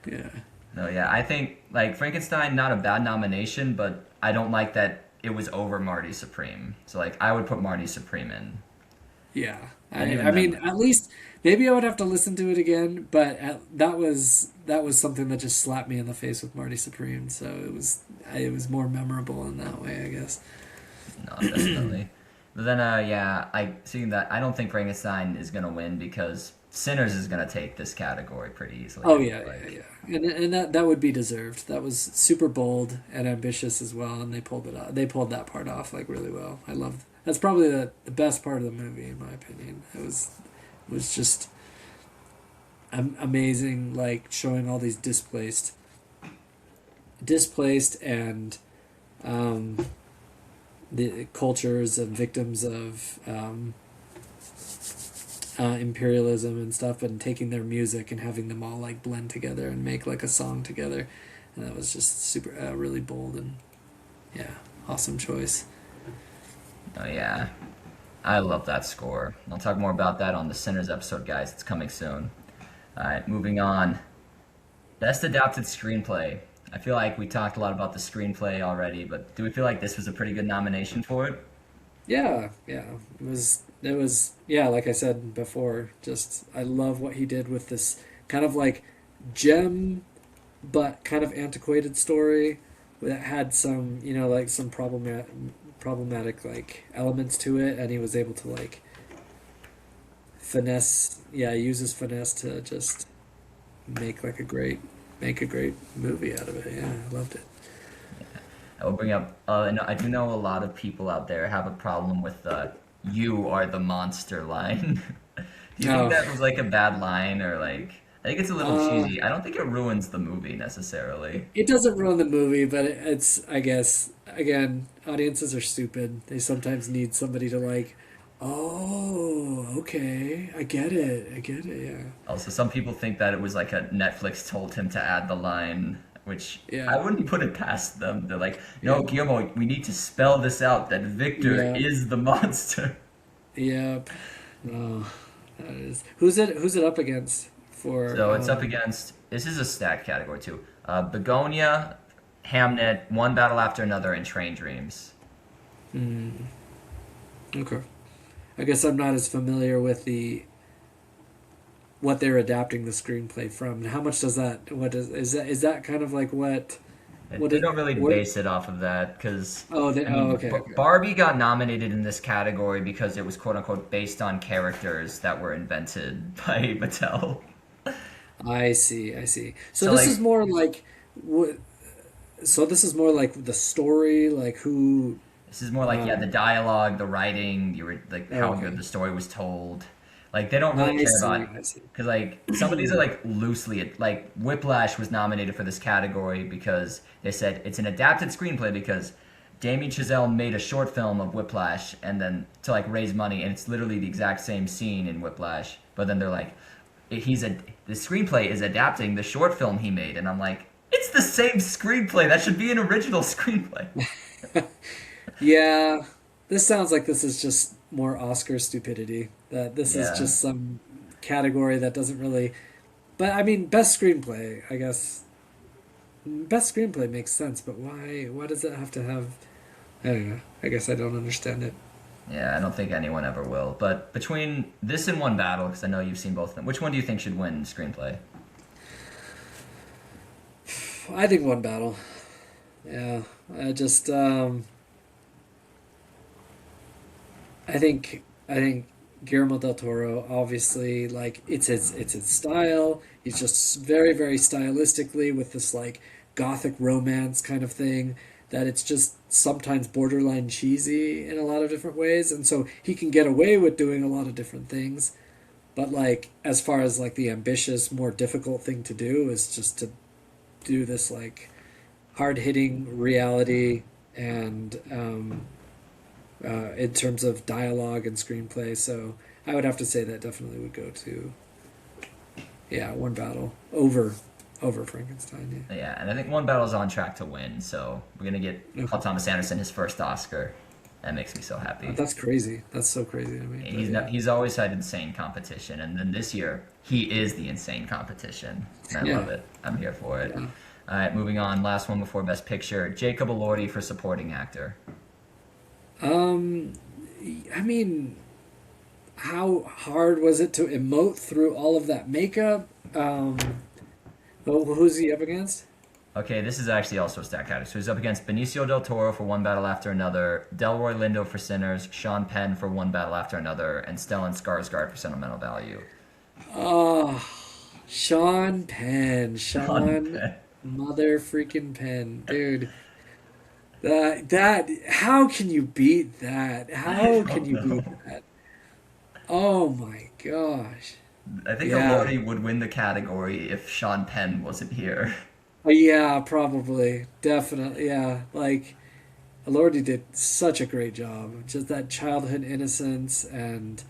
yeah. No, yeah, I think like Frankenstein, not a bad nomination, but I don't like that it was over Marty Supreme. So like, I would put Marty Supreme in, Yeah, and I even I then, mean, like, at least maybe I would have to listen to it again, but that was something that just slapped me in the face with Marty Supreme. So it was more memorable in that way, I guess. no, definitely. But then, yeah, I seeing that I don't think Frankenstein is gonna win because Sinners is gonna take this category pretty easily. I Oh feel yeah, yeah, like. yeah, and that would be deserved. That was super bold and ambitious as well, and they pulled it off. They pulled that part off like really well. I loved. That's probably the best part of the movie, in my opinion. It was just amazing, like showing all these displaced and um, the cultures and victims of imperialism and stuff, and taking their music and having them all like blend together and make like a song together, and that was just super really bold and yeah, awesome choice. Oh yeah, I love that score. I'll talk more about that on the Sinners episode, guys. It's coming soon. All right, moving on. Best adapted screenplay. I feel like we talked a lot about the screenplay already, but do we feel like this was a pretty good nomination for it? Yeah, yeah, it was yeah, like I said before, just I love what he did with this kind of like gem but kind of antiquated story that had some, like some problematic like elements to it, and he was able to like finesse, yeah, use his finesse to just make like a great movie out of it. Yeah, I loved it. I will bring up, and I do know a lot of people out there have a problem with the "you are the monster" line. Do you think Oh, that was like a bad line, or like I think it's a little uh, cheesy. I don't think it ruins the movie necessarily. it doesn't ruin the movie, but it's, I guess, again, audiences are stupid. They sometimes need somebody to like, oh, okay, I get it, yeah, Also, some people think that it was like a Netflix told him to add the line, which I yeah, wouldn't put it past them. They're like, yeah, no, Guillermo, we need to spell this out that Victor yeah, is the monster. yeah. No, that is who's it up against for So it's up against, this is a stacked category too. Begonia, Hamnet, One Battle After Another, and Train Dreams. okay. I guess I'm not as familiar with the what they're adapting the screenplay from. How much does that? Is that kind of like what They it don't really what? base it off of that because, I mean, Okay, okay. Barbie got nominated in this category because it was quote unquote based on characters that were invented by Mattel. I see, I see. So So this is like more like what? So this is more like the story, like who? this is more like, yeah, the Um, dialogue, the writing, like how good okay, the story was told. Like they don't really I care see, about I see. because like some of these are like loosely like Whiplash was nominated for this category because they said it's an adapted screenplay because Damien Chazelle made a short film of Whiplash and then to like raise money and it's literally the exact same scene in Whiplash, but then they're like the screenplay is adapting the short film he made and I'm like it's the same screenplay that should be an original screenplay. Yeah, this sounds like this is just more Oscar stupidity. That this is Yeah. just some category that doesn't really. But I mean, best screenplay, I guess. Best screenplay makes sense, but why? Why does it have to have? I don't know. I guess I don't understand it. Yeah, I don't think anyone ever will. But between this and One Battle, because I know you've seen both of them, which one do you think should win screenplay? I think One Battle. Yeah, I just I think Guillermo del Toro, obviously, like it's his style. He's just very very stylistically with this like gothic romance kind of thing that it's just sometimes borderline cheesy in a lot of different ways, and so he can get away with doing a lot of different things. But like as far as like the ambitious, more difficult thing to do is just to do this like hard hitting reality and in terms of dialogue and screenplay. So I would have to say that definitely would go to, yeah, One Battle over Frankenstein. Yeah, and I think One Battle's on track to win, so we're gonna get Yeah. Paul Okay. Thomas Anderson his first Oscar. That makes me so happy. That's crazy. That's so crazy to me. But He's yeah, not, he's always had insane competition, and then this year he is the insane competition, and I love yeah, it. I'm here for it. yeah. All right, moving on. Last one before Best Picture. Jacob Elordi for supporting actor. Um, I mean, how hard was it to emote through all of that makeup? Who's he up against? Okay, this is actually also a stack category. So he's up against Benicio del Toro for One Battle After Another, Delroy Lindo for Sinners, Sean Penn for One Battle After Another, and Stellan Skarsgård for Sentimental Value. Oh, Sean Penn, Sean Sean Penn. mother freaking Penn, dude. That how can you beat that? I How can don't you beat know. that? Oh my gosh. I think Yeah. Elordi would win the category if Sean Penn wasn't here. Yeah, probably. Definitely. Yeah. Like Lordy did such a great job. Just that childhood innocence and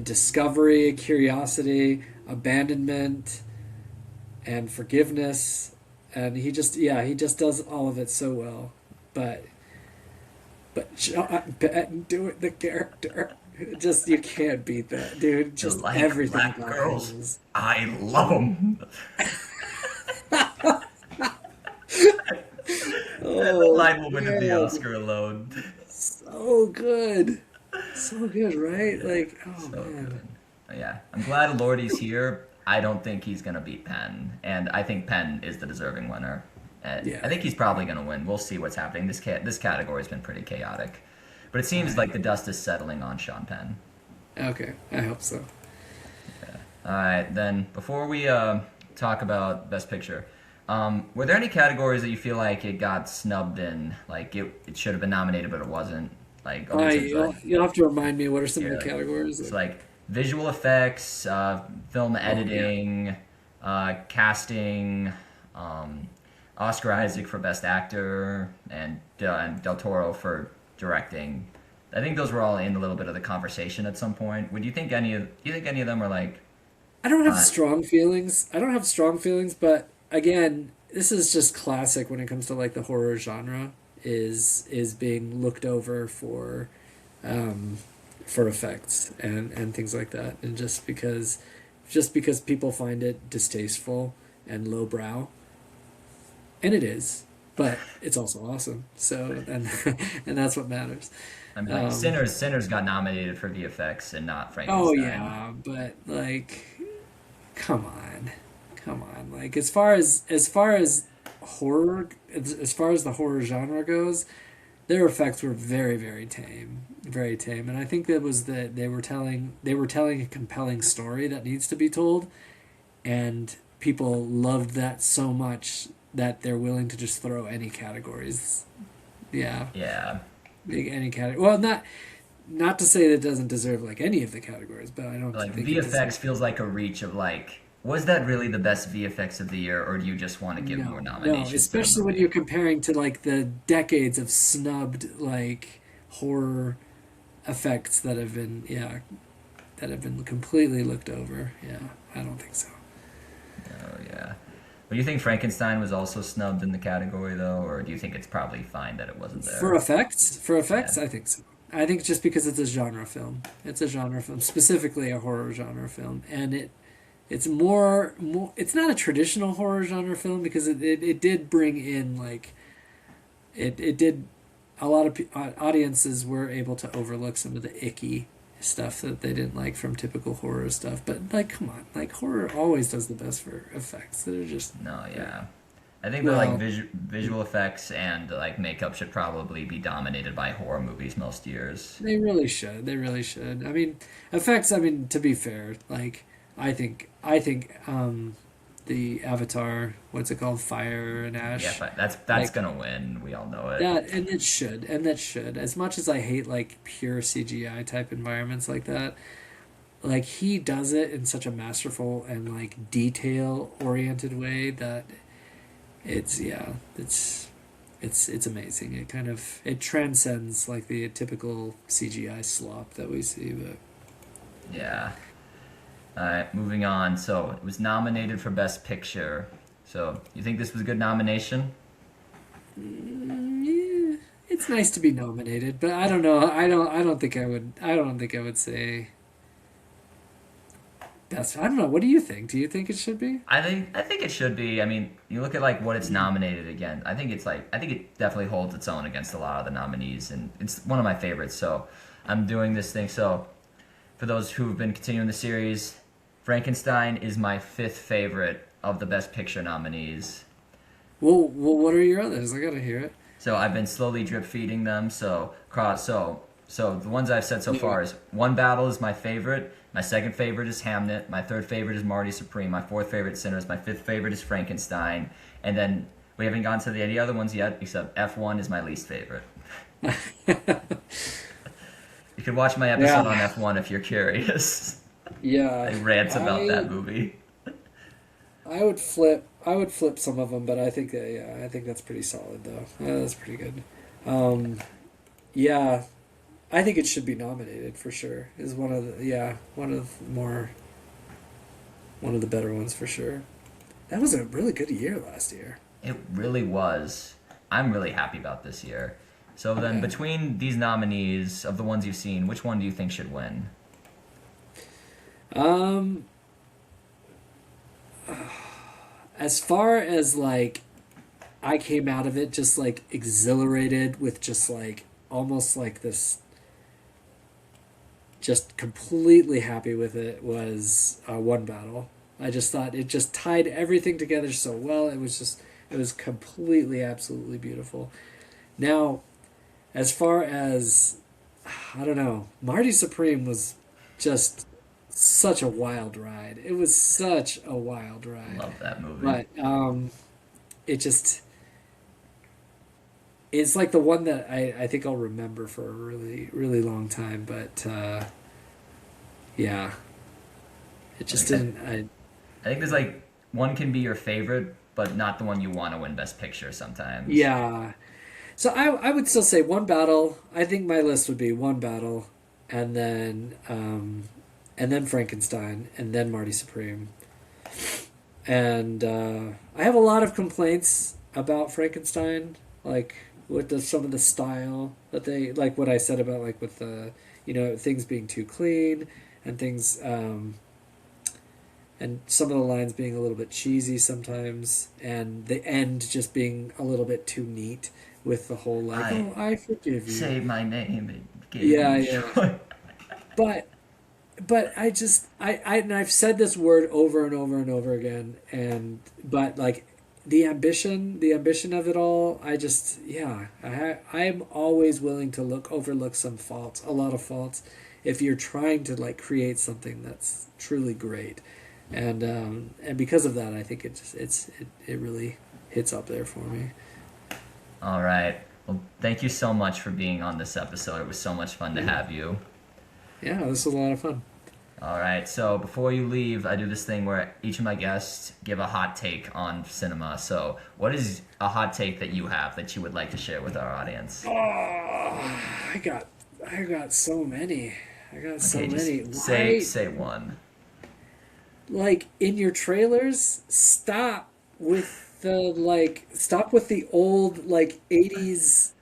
discovery, curiosity, abandonment, and forgiveness. And he just yeah, he just does all of it so well. But John Penn doing the character, just you can't beat that, dude. You Just like everything black about him girls? is I love them. The oh line will win at the man, Oscar alone. so good, so good, right? Like oh So man, good. Yeah, I'm glad Elordi's here. I don't think he's gonna beat Penn, and I think Penn is the deserving winner. And I yeah, think he's probably gonna win. We'll see what's happening. This category's been pretty chaotic, but it seems right. like the dust is settling on Sean Penn. Okay, I hope so. All right, then before we talk about Best Picture, were there any categories that you feel like it got snubbed in, like it should have been nominated but it wasn't? Like audiences, like You'll have to remind me what are some of yeah, the like categories? it's like visual effects, film Oh yeah, editing, casting, um, Oscar Isaac for Best Actor, and Del Toro for directing. I think those were all in a little bit of the conversation at some point. Would you think any of do you think any of them are like I don't have uh, strong feelings. I don't have strong feelings, but again, this is just classic when it comes to like the horror genre is being looked over um, for effects and things like that, and just because people find it distasteful and lowbrow, and it is, but it's also awesome. So and and that's what matters. I mean like Um, Sinners got nominated for VFX and not oh Frankenstein. yeah, but like come on, come on. Like as far as horror, as far as the horror genre goes, their effects were very tame, very tame. And I think that was that they were telling a compelling story that needs to be told, and people loved that so much that they're willing to just throw any categories. Yeah, Yeah. any category. Well, not to say that it doesn't deserve like any of the categories, but I don't Like think it VFX deserves. feels like a reach of like, was that really the best VFX of the year, or do you just want to give more No, nominations to the especially when you're movie? comparing to like the decades of snubbed like horror effects that have been that have been completely looked over. Yeah, I don't think so. Oh yeah. But do you think Frankenstein was also snubbed in the category though, or do you think it's probably fine that it wasn't there? For Yeah. effects, I think so. I think just because it's a genre film, it's a genre film, specifically a horror genre film, and it's more. It's not a traditional horror genre film because it did bring in like it did a lot of audiences were able to overlook some of the icky stuff that they didn't like from typical horror stuff. But like, come on, like horror always does the best for effects. They're just No, they're, yeah. I think that like well, visual effects and like makeup should probably be dominated by horror movies most years. they really should. They really should. I mean, effects. I mean, to be fair, like I think the Avatar, what's it called, Fire and Yeah, Ash, but that's like gonna win. We all know it. that, and that should. As much as I hate like pure CGI type environments like that, like he does it in such a masterful and like detail oriented way that it's yeah it's amazing. It kind of it transcends like the typical CGI slop that we see. But Yeah. All right, moving on. So it was nominated for Best Picture. So you think this was a good nomination? yeah, it's nice to be nominated, but I don't know. I don't think I would. I don't think I would say best. I don't know. What do you think? Do you think it should be? I think it should be. I mean, you look at like what it's nominated again. I think it definitely holds its own against a lot of the nominees, and it's one of my favorites. So I'm doing this thing. So for those who've been continuing the series, Frankenstein is my fifth favorite of the Best Picture nominees. Well, what are your others? I gotta hear it. So I've been slowly drip feeding them. So the ones I've said so Yeah. far is One Battle is my favorite. My second favorite is Hamnet. My third favorite is Marty Supreme. My fourth favorite is Sinners. My fifth favorite is Frankenstein. And then we haven't gone to any other ones yet, except F1 is my least favorite. You can watch my episode on Yeah, F1 if you're curious. yeah. I rant about that I movie. I would flip some of them, but I think yeah, I think that's pretty solid though. That's pretty good. Um, yeah, I think it should be nominated for sure. Is one of the yeah one of more one of the better ones for sure. That was a really good year last year. It really was. I'm really happy about this year. So then, Yeah. between these nominees, of the ones you've seen, which one do you think should win? Um, as far as like I came out of it just like exhilarated with just like almost like this just completely happy with it was One Battle. I just thought it just tied everything together so well. It was completely absolutely beautiful. Now, as far as I don't know, Marty Supreme was just such a wild ride. It was such a wild ride. Love that movie. But it just it's like the one that I think I'll remember for a really really long time. But yeah, it Like, just didn't. I think there's like one can be your favorite, but not the one you want to win Best Picture sometimes. Yeah. So I would still say One Battle. I think my list would be One Battle, and then Frankenstein, and then Marty Supreme. And I have a lot of complaints about Frankenstein, like with some of the style that they like what I said about like with the things being too clean and things and some of the lines being a little bit cheesy sometimes, and the end just being a little bit too neat with the whole like, I oh, I forgive you. say my name and gave Yeah, me yeah. joy. But I just and I've said this word over and over and over again, and but like the ambition of it all, I just yeah, I'm always willing to overlook some faults, a lot of faults, if you're trying to like create something that's truly great, and because of that, I think it really hits up there for me. All right. Well, thank you so much for being on this episode. It was so much fun to Yeah, have you. yeah, this was a lot of fun. All right. So before you leave, I do this thing where each of my guests give a hot take on cinema. So what is a hot take that you have that you would like to share with our audience? Oh, I got so many. I got so Okay, many. just say Why, say one. like in your trailers, stop with the old like 80s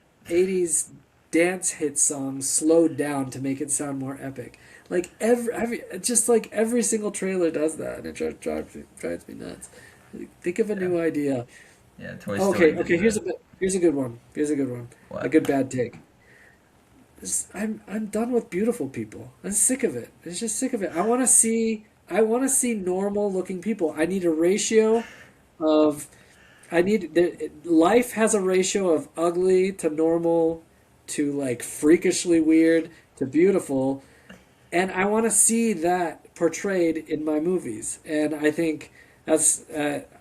dance hit songs slowed down to make it sound more epic. Like just like every single trailer does that, and it drives me nuts. Think of a Yeah. new idea. Yeah, Toy Story Okay, did okay. that. Here's a good one. Here's a good one. A What? good bad take. I'm done with beautiful people. I'm sick of it. I'm just sick of it. I want to see normal looking people. I need a ratio of life has a ratio of ugly to normal to like freakishly weird to beautiful, and I want to see that portrayed in my movies. And I think that's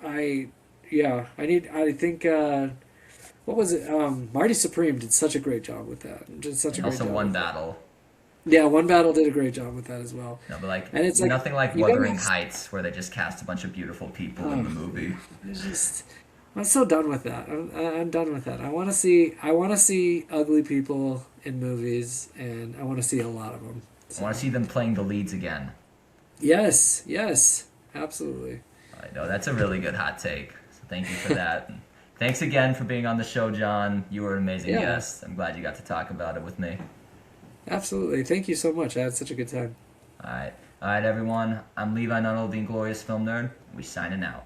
I yeah, I think what was it? Marty Supreme did such a great job with that. Did such a And great also job One with that. Battle. Yeah, One Battle did a great job with that as well. No, but like And it's like nothing like you gotta Wuthering have. Heights, where they just cast a bunch of beautiful people in Oh, the movie. it's just I'm so done with that. I'm done with that. I want to see ugly people in movies, and I want to see a lot of them. I want to So see them playing the leads again. yes, yes, absolutely. I know that's a really good hot take. So thank you for that. Thanks again for being on the show, John. You were an amazing Yeah, guest. I'm glad you got to talk about it with me. absolutely. Thank you so much. I had such a good time. All right. All right, everyone. I'm Levi Nunnall, the Inglorious Film Nerd. We signing out.